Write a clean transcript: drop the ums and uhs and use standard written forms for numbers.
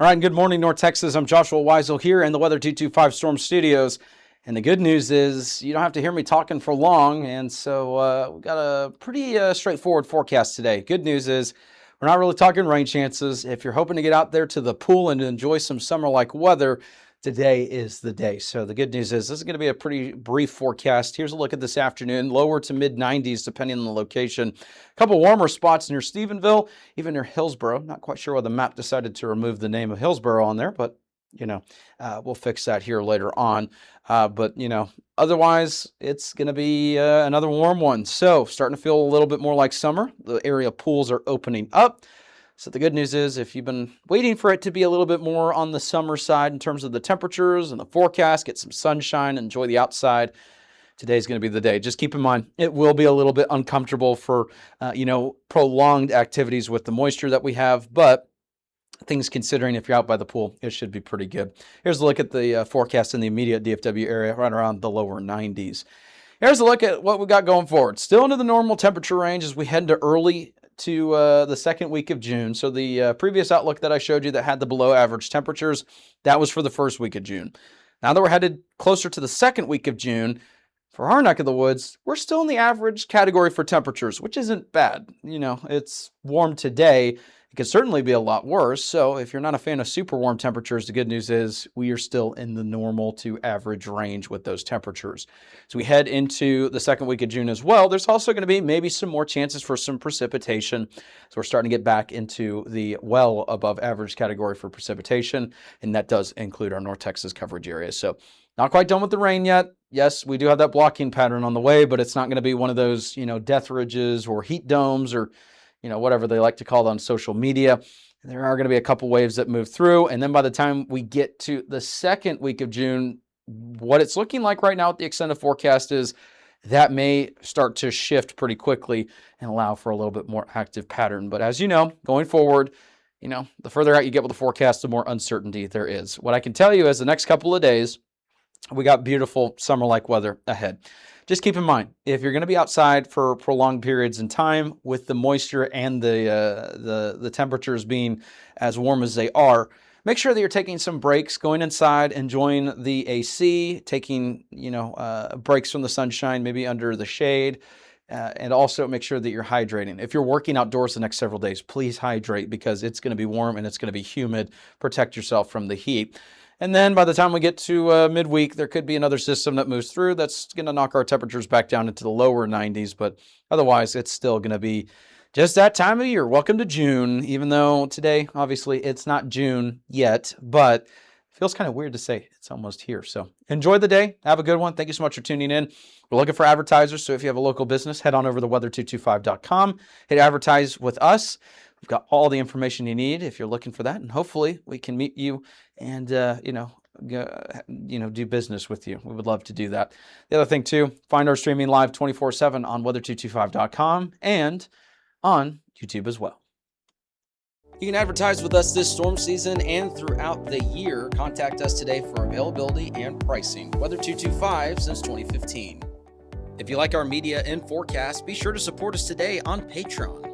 All right, and good morning, North Texas. I'm Joshua Weisel here in the Weather 225 Storm Studios. And the good news is you don't have to hear me talking for long. And so we've got a pretty straightforward forecast today. Good news is we're not really talking rain chances. If you're hoping to get out there to the pool and enjoy some summer-like weather, today is the day. So the good news is this is going to be a pretty brief forecast. Here's a look at this afternoon, lower to mid 90s depending on the location. A couple warmer spots near Stephenville, even near Hillsboro. Not quite sure why the map decided to remove the name of Hillsboro on there, but we'll fix that here later on. Otherwise, it's going to be another warm one. So starting to feel a little bit more like summer. The area pools are opening up. So the good news is if you've been waiting for it to be a little bit more on the summer side in terms of the temperatures and the forecast, get some sunshine, enjoy the outside, today's going to be the day. Just keep in mind, it will be a little bit uncomfortable for, prolonged activities with the moisture that we have, but things considering if you're out by the pool, it should be pretty good. Here's a look at the forecast in the immediate DFW area, right around the lower 90s. Here's a look at what we got going forward. Still into the normal temperature range as we head into early to the second week of June. So the previous outlook that I showed you that had the below average temperatures, that was for the first week of June. Now that we're headed closer to the second week of June, for our neck of the woods, we're still in the average category for temperatures, which isn't bad. It's warm today. It could certainly be a lot worse. So if you're not a fan of super warm temperatures, the good news is we are still in the normal to average range with those temperatures. So we head into the second week of June as well. There's also going to be maybe some more chances for some precipitation. So we're starting to get back into the well above average category for precipitation. And that does include our North Texas coverage areas. So not quite done with the rain yet. Yes, we do have that blocking pattern on the way, but it's not going to be one of those, death ridges or heat domes or whatever they like to call it on social media. There are going to be a couple waves that move through. And then by the time we get to the second week of June, what it's looking like right now with the extended forecast is that may start to shift pretty quickly and allow for a little bit more active pattern. But as you know, going forward, the further out you get with the forecast, the more uncertainty there is. What I can tell you is the next couple of days, we got beautiful summer-like weather ahead. Just keep in mind, if you're going to be outside for prolonged periods in time with the moisture and the temperatures being as warm as they are, make sure that you're taking some breaks, going inside, enjoying the AC, taking breaks from the sunshine, maybe under the shade, and also make sure that you're hydrating. If you're working outdoors the next several days, please hydrate because it's going to be warm and it's going to be humid. Protect yourself from the heat. And then by the time we get to midweek, there could be another system that moves through that's going to knock our temperatures back down into the lower 90s. But otherwise, it's still going to be just that time of year. Welcome to June, even though today, obviously, it's not June yet. But it feels kind of weird to say it's almost here. So enjoy the day. Have a good one. Thank you so much for tuning in. We're looking for advertisers. So if you have a local business, head on over to weather225.com. Hit advertise with us. We've got all the information you need if you're looking for that, and hopefully we can meet you and do business with you. We would love to do that. The other thing too, find our streaming live 24/7 on weather225.com and on YouTube as well. You can advertise with us this storm season and throughout the year. Contact us today for availability and pricing. Weather 225 since 2015. If you like our media and forecast, be sure to support us today on Patreon.